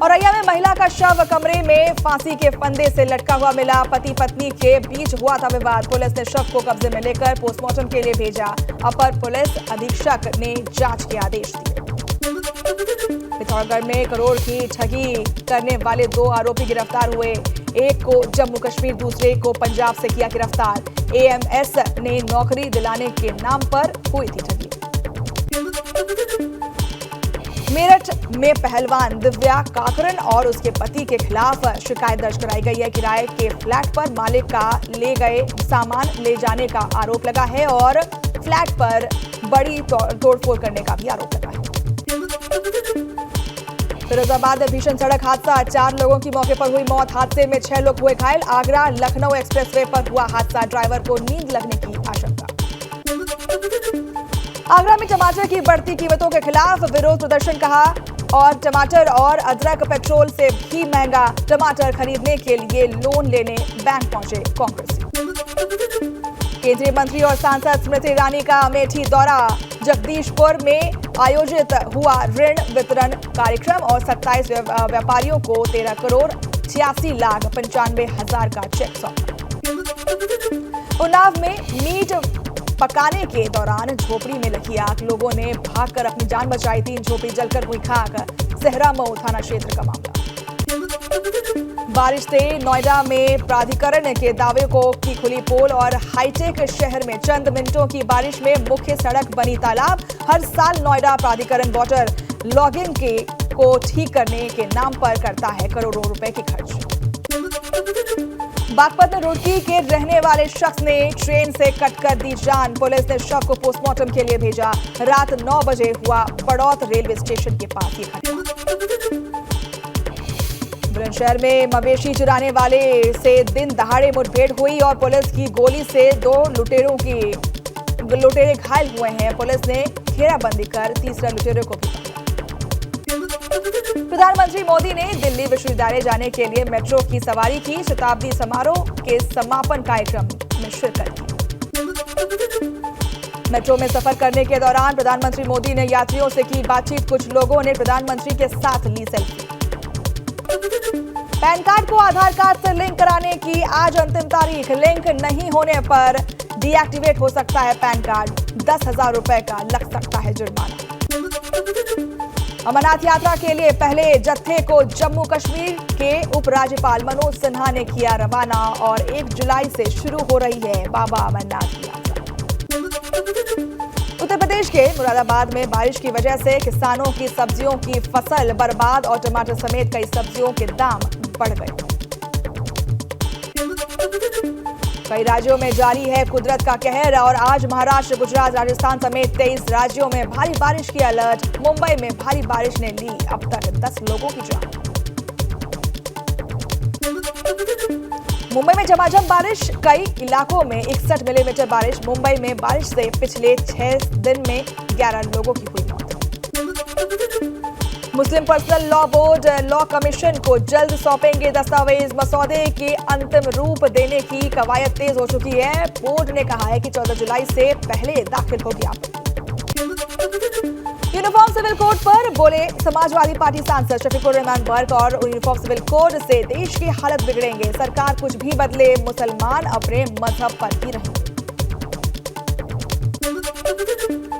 औरैया में महिला का शव कमरे में फांसी के फंदे से लटका हुआ मिला। पति पत्नी के बीच हुआ था विवाद। पुलिस ने शव को कब्जे में लेकर पोस्टमार्टम के लिए भेजा। अपर पुलिस अधीक्षक ने जांच के आदेश दिए। पिथौरागढ़ में करोड़ की ठगी करने वाले 2 आरोपी गिरफ्तार हुए। एक को जम्मू कश्मीर, दूसरे को पंजाब से किया गिरफ्तार। एएमएस ने नौकरी दिलाने के नाम पर हुई थी ठगी। मेरठ में पहलवान दिव्या काकरन और उसके पति के खिलाफ शिकायत दर्ज कराई गई है। किराए के फ्लैट पर मालिक का ले गए सामान ले जाने का आरोप लगा है और फ्लैट पर बड़ी तोड़फोड़ करने का भी आरोप लगा है। फिरोजाबाद में भीषण सड़क हादसा, 4 लोगों की मौके पर हुई मौत। हादसे में 6 लोग हुए घायल। आगरा लखनऊ एक्सप्रेसवे पर हुआ हादसा, ड्राइवर को नींद लगने की आशंका। आगरा में टमाटर की बढ़ती कीमतों के खिलाफ विरोध प्रदर्शन कहा और टमाटर और अदरक पेट्रोल से भी महंगा। टमाटर खरीदने के लिए लोन लेने बैंक पहुंचे कांग्रेस। केंद्रीय मंत्री और सांसद स्मृति ईरानी का अमेठी दौरा। जगदीशपुर में आयोजित हुआ ऋण वितरण कार्यक्रम और 27 व्यापारियों को 13 करोड़ 86 लाख 95 हजार का चेक सौंपा। उन्नाव में मीट पकाने के दौरान झोपड़ी में लगी आग, लोगों ने भागकर अपनी जान बचाई। 3 झोपड़ी जलकर हुई खाक। सहरामऊ थाना क्षेत्र का मामला। बारिश से नोएडा में प्राधिकरण के दावे की खुली पोल और हाईटेक शहर में चंद मिनटों की बारिश में मुख्य सड़क बनी तालाब। हर साल नोएडा प्राधिकरण वाटर लॉगिंग को ठीक करने के नाम पर करता है करोड़ों रुपए के खर्च। बागपत में रुड़की के रहने वाले शख्स ने ट्रेन से कटकर दी जान। पुलिस ने शव को पोस्टमार्टम के लिए भेजा। रात 9 बजे हुआ बड़ौत रेलवे स्टेशन के पास ये घटना। बुलंदशहर में मवेशी चुराने वाले से दिन दहाड़े मुठभेड़ हुई और पुलिस की गोली से 2 लुटेरे घायल हुए हैं। पुलिस ने घेराबंदी कर तीसरा लुटेरे को भी पकड़ा। प्रधानमंत्री मोदी ने दिल्ली विश्वविद्यालय जाने के लिए मेट्रो की सवारी की। शताब्दी समारोह के समापन कार्यक्रम में शिरकत की। मेट्रो में सफर करने के दौरान प्रधानमंत्री मोदी ने यात्रियों से की बातचीत। कुछ लोगों ने प्रधानमंत्री के साथ ली सेल्फी। पैन कार्ड को आधार कार्ड से लिंक कराने की आज अंतिम तारीख। लिंक नहीं होने पर डीएक्टिवेट हो सकता है पैन कार्ड। 10,000 रुपए का लग सकता है जुर्माना। अमरनाथ यात्रा के लिए पहले जत्थे को जम्मू कश्मीर के उपराज्यपाल मनोज सिन्हा ने किया रवाना और 1 जुलाई से शुरू हो रही है बाबा अमरनाथ की यात्रा। उत्तर प्रदेश के मुरादाबाद में बारिश की वजह से किसानों की सब्जियों की फसल बर्बाद और टमाटर समेत कई सब्जियों के दाम बढ़ गए। कई राज्यों में जारी है कुदरत का कहर और आज महाराष्ट्र, गुजरात, राजस्थान समेत 23 राज्यों में भारी बारिश की अलर्ट। मुंबई में भारी बारिश ने ली अब तक 10 लोगों की जान। मुंबई में झमाझम बारिश, कई इलाकों में 61 मिलीमीटर बारिश। मुंबई में बारिश से पिछले 6 दिन में 11 लोगों की हुई मौत। Muslim personal law board law commission को जल्द सौंपेंगे दस्तावेज। मसौदे के अंतिम रूप देने की कवायद तेज हो चुकी है। बोर्ड ने कहा है कि 14 जुलाई से पहले दाखिल होगी आपत्ति। यूनिफॉर्म सिविल कोड पर बोले समाजवादी पार्टी सांसद शफीकुर रहमान बर्क और यूनिफॉर्म सिविल कोड से देश की हालत बिगड़ेंगे। सरकार कुछ भी बदले, मुसलमान अपने मजहब पर ही रहेंगे।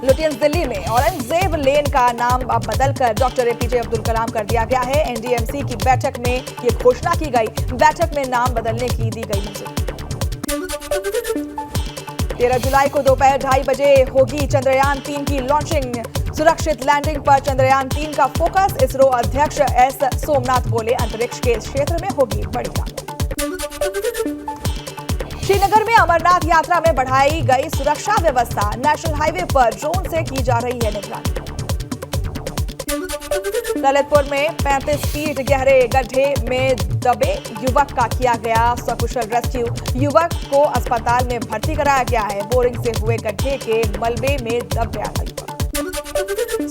लुटियंस दिल्ली में औरंगजेब लेन का नाम अब बदलकर डॉक्टर एपीजे अब्दुल कलाम कर दिया गया है। एनडीएमसी की बैठक में ये घोषणा की गई। बैठक में नाम बदलने की दी गई मंजूरी। 13 जुलाई को दोपहर 2:30 बजे होगी चंद्रयान 3 की लॉन्चिंग। सुरक्षित लैंडिंग पर चंद्रयान 3 का फोकस। इसरो अध्यक्ष एस सोमनाथ बोले अंतरिक्ष के क्षेत्र में होगी बड़ी कामयाबी। श्रीनगर में अमरनाथ यात्रा में बढ़ाई गई सुरक्षा व्यवस्था। नेशनल हाईवे पर ड्रोन से की जा रही है निगरानी। ललितपुर में 35 फीट गहरे गड्ढे में दबे युवक का किया गया सकुशल रेस्क्यू। युवक को अस्पताल में भर्ती कराया गया है। बोरिंग से हुए गड्ढे के मलबे में दब गया था युवक।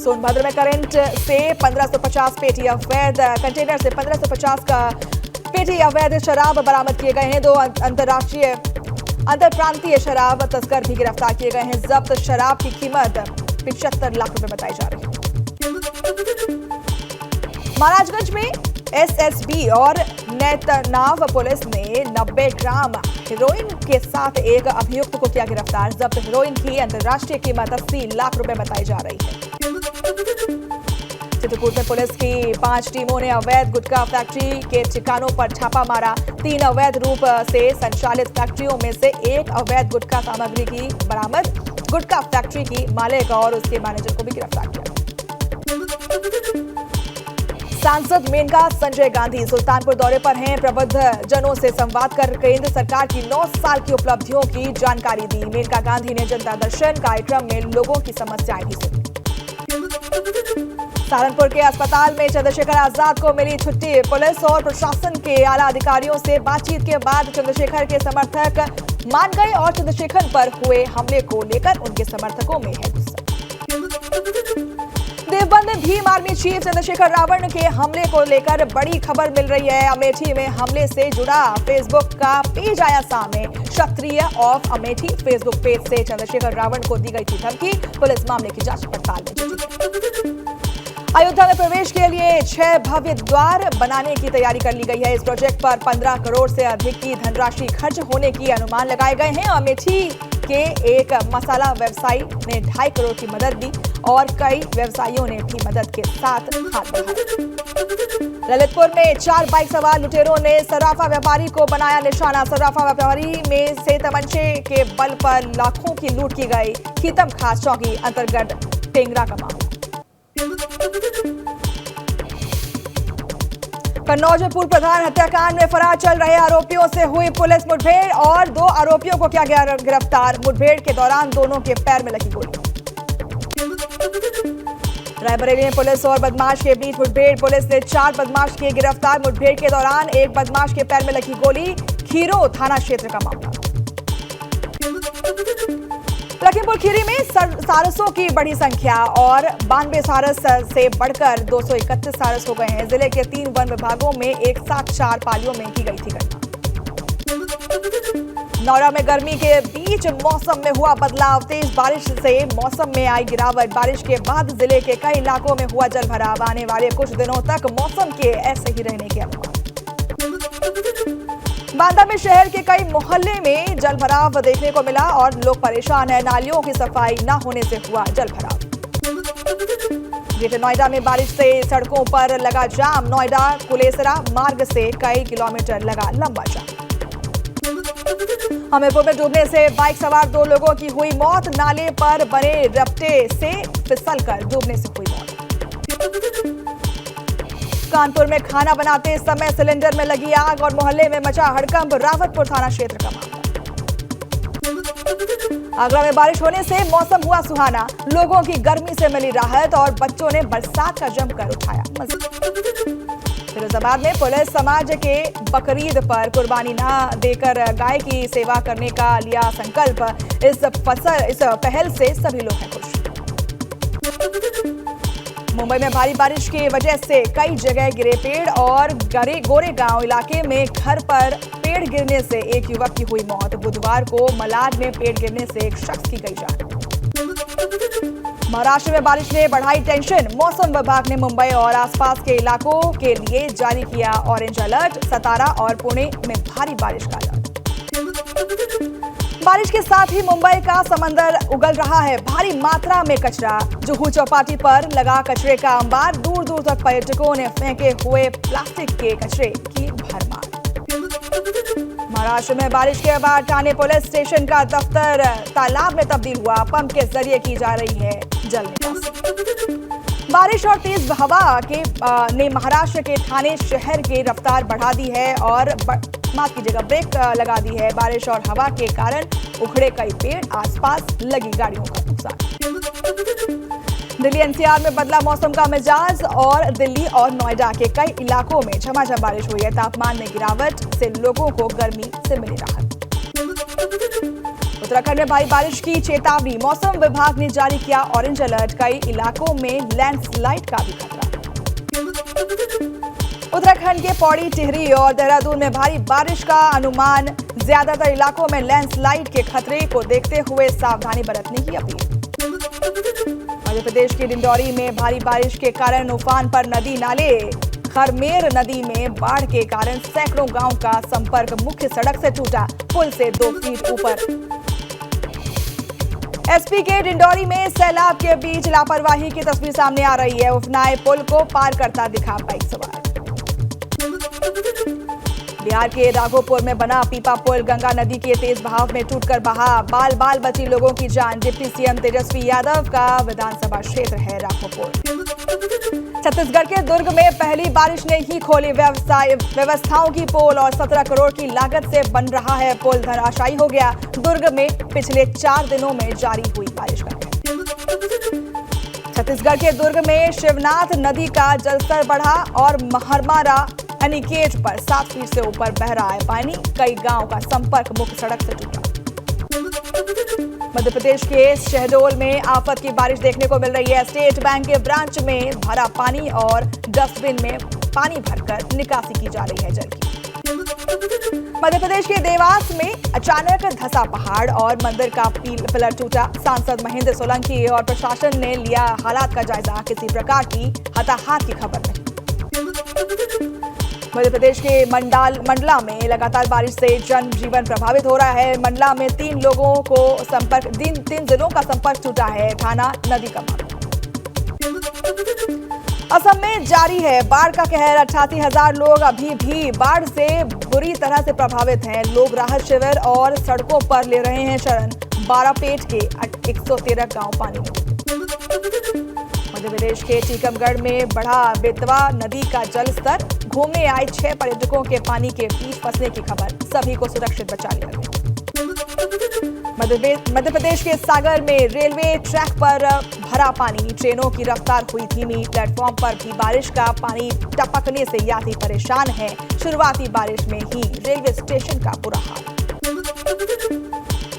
सोनभद्र में करंट से 1550 पेटी अवैध कंटेनर से 1550 का पेटी अवैध शराब बरामद किए गए हैं। 2 अंतरप्रांतीय शराब तस्कर भी गिरफ्तार किए गए हैं। जब्त शराब की कीमत 75 लाख रुपए बताई जा रही है। महाराजगंज में एसएसबी और नेतनाव पुलिस ने 90 ग्राम हेरोइन के साथ एक अभियुक्त को किया गिरफ्तार। जब्त हेरोइन की अंतर्राष्ट्रीय कीमत 80 लाख रुपए बताई जा रही है। चित्रकूट में पुलिस की 5 टीमों ने अवैध गुटखा फैक्ट्री के ठिकानों पर छापा मारा। 3 अवैध रूप से संचालित फैक्ट्रियों में से एक अवैध गुटखा सामग्री की बरामद। गुटखा फैक्ट्री की मालिक और उसके मैनेजर को भी गिरफ्तार किया। सांसद मेनका संजय गांधी सुल्तानपुर दौरे पर हैं। प्रबुद्ध जनों से संवाद कर केंद्र सरकार की 9 साल की उपलब्धियों की जानकारी दी। मेनका गांधी ने जनता दर्शन कार्यक्रम में लोगों की समस्याएं भी सुनी। सहारनपुर के अस्पताल में चंद्रशेखर आजाद को मिली छुट्टी। पुलिस और प्रशासन के आला अधिकारियों से बातचीत के बाद चंद्रशेखर के समर्थक मान गए और चंद्रशेखर पर हुए हमले को लेकर उनके समर्थकों में है गुस्सा। देवबंद में भीम आर्मी चीफ चंद्रशेखर रावण के हमले को लेकर बड़ी खबर मिल रही है। अमेठी में हमले से जुड़ा फेसबुक का पेज आया सामने। क्षत्रिय ऑफ अमेठी फेसबुक पेज से चंद्रशेखर रावण को दी गई थी धमकी। पुलिस मामले की जांच पड़ताल में जुटी। अयोध्या में प्रवेश के लिए 6 भव्य द्वार बनाने की तैयारी कर ली गई है। इस प्रोजेक्ट पर 15 करोड़ से अधिक की धनराशि खर्च होने की अनुमान लगाए गए हैं। अमेठी के एक मसाला व्यवसायी ने 2.5 करोड़ की मदद दी और कई व्यवसायियों ने भी मदद के साथ हाथ बढ़ाया। ललितपुर में 4 बाइक सवार लुटेरों ने सर्राफा व्यापारी को बनाया निशाना। सर्राफा व्यापारी में से तमंचे के बल पर लाखों की लूट की गई। खीतम खास चौकी अंतर्गत टेंगरा का मामला। कन्नौज में पूर्व प्रधान हत्याकांड में फरार चल रहे आरोपियों से हुई पुलिस मुठभेड़ और 2 आरोपियों को किया गया गिरफ्तार। मुठभेड़ के दौरान दोनों के पैर में लगी गोली। रायबरेली में पुलिस और बदमाश के बीच मुठभेड़। पुलिस ने 4 बदमाश किए गिरफ्तार। मुठभेड़ के दौरान एक बदमाश के पैर में लगी गोली। खीरो थाना क्षेत्र का मामला। लखीमपुर खीरी में सारसों की बड़ी संख्या और 92 सारस से बढ़कर 231 सारस हो गए हैं। जिले के 3 वन विभागों में एक साथ 4 पालियों में की गई थी घटना। नौरा में गर्मी के बीच मौसम में हुआ बदलाव। तेज बारिश से मौसम में आई गिरावट। बारिश के बाद जिले के कई इलाकों में हुआ जलभराव। आने वाले कुछ दिनों तक मौसम के ऐसे ही रहने के अनुमान। बांदा में शहर के कई मोहल्ले में जलभराव देखने को मिला और लोग परेशान हैं। नालियों की सफाई न होने से हुआ जलभराव। ग्रेटर नोएडा में बारिश से सड़कों पर लगा जाम। नोएडा कुलेसरा मार्ग से कई किलोमीटर लगा लंबा जाम। हमीरपुर में डूबने से बाइक सवार 2 लोगों की हुई मौत। नाले पर बने रपटे से फिसलकर डूबने से हुई मौत। कानपुर में खाना बनाते समय सिलेंडर में लगी आग और मोहल्ले में मचा हड़कंप। रावतपुर थाना क्षेत्र का मामला। आगरा में बारिश होने से मौसम हुआ सुहाना। लोगों की गर्मी से मिली राहत और बच्चों ने बरसात का जमकर उठाया मजा। फिरोजाबाद में पुलिस समाज के बकरीद पर कुर्बानी न देकर गाय की सेवा करने का लिया संकल्प। इस पहल से सभी लोग हैं खुश। मुंबई में भारी बारिश की वजह से कई जगह गिरे पेड़ और गोरेगांव इलाके में घर पर पेड़ गिरने से एक युवक की हुई मौत। बुधवार को मलाड में पेड़ गिरने से एक शख्स की गई जान। महाराष्ट्र में बारिश ने बढ़ाई टेंशन। मौसम विभाग ने मुंबई और आसपास के इलाकों के लिए जारी किया ऑरेंज अलर्ट। सतारा और पुणे में भारी बारिश का अलर्ट। बारिश के साथ ही मुंबई का समंदर उगल रहा है। भारी मात्रा में कचरा। जुहू चौपाटी पर लगा कचरे का अंबार। दूर दूर तक पर्यटकों ने फेंके हुए प्लास्टिक के कचरे की भरमार। महाराष्ट्र में बारिश के बाद ठाणे पुलिस स्टेशन का दफ्तर तालाब में तब्दील हुआ। पंप के जरिए की जा रही है जल निकासी। बारिश और तेज हवा ने महाराष्ट्र के ठाणे शहर की रफ्तार बढ़ा दी है और माफ कीजिएगा ब्रेक लगा दी है। बारिश और हवा के कारण उखड़े कई पेड़। आसपास लगी गाड़ियों का नुकसान। दिल्ली एनसीआर में बदला मौसम का मिजाज और दिल्ली और नोएडा के कई इलाकों में झमाझम बारिश हुई है। तापमान में गिरावट से लोगों को गर्मी से मिली राहत। उत्तराखंड में भारी बारिश की चेतावनी। मौसम विभाग ने जारी किया ऑरेंज अलर्ट। कई इलाकों में लैंडस्लाइड का भी खतरा। उत्तराखंड के पौड़ी, टिहरी और देहरादून में भारी बारिश का अनुमान। ज्यादातर इलाकों में लैंडस्लाइड के खतरे को देखते हुए सावधानी बरतने की अपील। मध्य प्रदेश के डिंडौरी में भारी बारिश के कारण उफान पर नदी नाले। खरमेर नदी में बाढ़ के कारण सैकड़ों गांव का संपर्क मुख्य सड़क से टूटा, पुल से 2 फीट ऊपर। एसपी के डिंडौरी में सैलाब के बीच लापरवाही की तस्वीर सामने आ रही है। उफनाए पुल को पार करता दिखा बाइक सवार। बिहार के राघोपुर में बना पीपा पुल गंगा नदी के तेज बहाव में टूटकर बहा, बाल बाल बची लोगों की जान। डिप्टी सीएम तेजस्वी यादव का विधानसभा क्षेत्र है राघोपुर। छत्तीसगढ़ के दुर्ग में पहली बारिश ने ही खोली व्यवस्थाओं की पोल और 17 करोड़ की लागत से बन रहा है पुल धराशायी हो गया। दुर्ग में पिछले 4 दिनों में जारी हुई बारिश का छत्तीसगढ़ के दुर्ग में शिवनाथ नदी का जलस्तर बढ़ा और महरमारा एनीकेट पर 7 फीट से ऊपर बह रहा है पानी। कई गांव का संपर्क मुख्य सड़क से टूटा। मध्य प्रदेश के शहडोल में आफत की बारिश देखने को मिल रही है। स्टेट बैंक के ब्रांच में भरा पानी और डस्टबिन में पानी भरकर निकासी की जा रही है जल की। मध्य प्रदेश के देवास में अचानक धंसा पहाड़ और मंदिर का पिलर टूटा। सांसद महेंद्र सोलंकी और प्रशासन ने लिया हालात का जायजा। किसी प्रकार की हताहत की खबर नहीं। मध्य प्रदेश के मंडला में लगातार बारिश से जनजीवन प्रभावित हो रहा है। मंडला में 3 जिलों का संपर्क टूटा है। थाना नदी का मामला। असम में जारी है बाढ़ का कहर। 88,000 लोग अभी भी बाढ़ से बुरी तरह से प्रभावित हैं। लोग राहत शिविर और सड़कों पर ले रहे हैं शरण। 12 पेट के 113 गांव पानी में। मध्य प्रदेश के टीकमगढ़ में बढ़ा बेतवा नदी का जल स्तर। घूमने आए 6 पर्यटकों के पानी के बीच फंसने की खबर। सभी को सुरक्षित बचा लिया गया। मध्य प्रदेश के सागर में रेलवे ट्रैक पर भरा पानी। ट्रेनों की रफ्तार हुई धीमी। प्लेटफॉर्म पर भी बारिश का पानी टपकने से यात्री परेशान है। शुरुआती बारिश में ही रेलवे स्टेशन का बुरा हाल।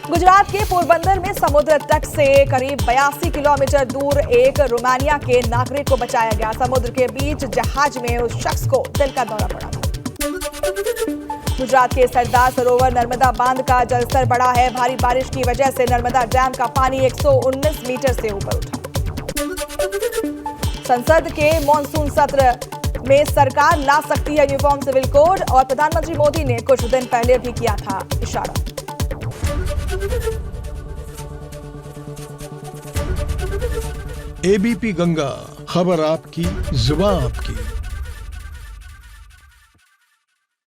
गुजरात के पोरबंदर में समुद्र तट से करीब 82 किलोमीटर दूर एक रोमानिया के नागरिक को बचाया गया। समुद्र के बीच जहाज में उस शख्स को दिल का दौरा पड़ा था। गुजरात के सरदार सरोवर नर्मदा बांध का जलस्तर बढ़ा है। भारी बारिश की वजह से नर्मदा डैम का पानी 119 मीटर से ऊपर उठा। संसद के मॉनसून सत्र में सरकार ला सकती है यूनिफॉर्म सिविल कोड और प्रधानमंत्री मोदी ने कुछ दिन पहले भी किया था इशारा। एबीपी गंगा, खबर आपकी, जुबान आपकी।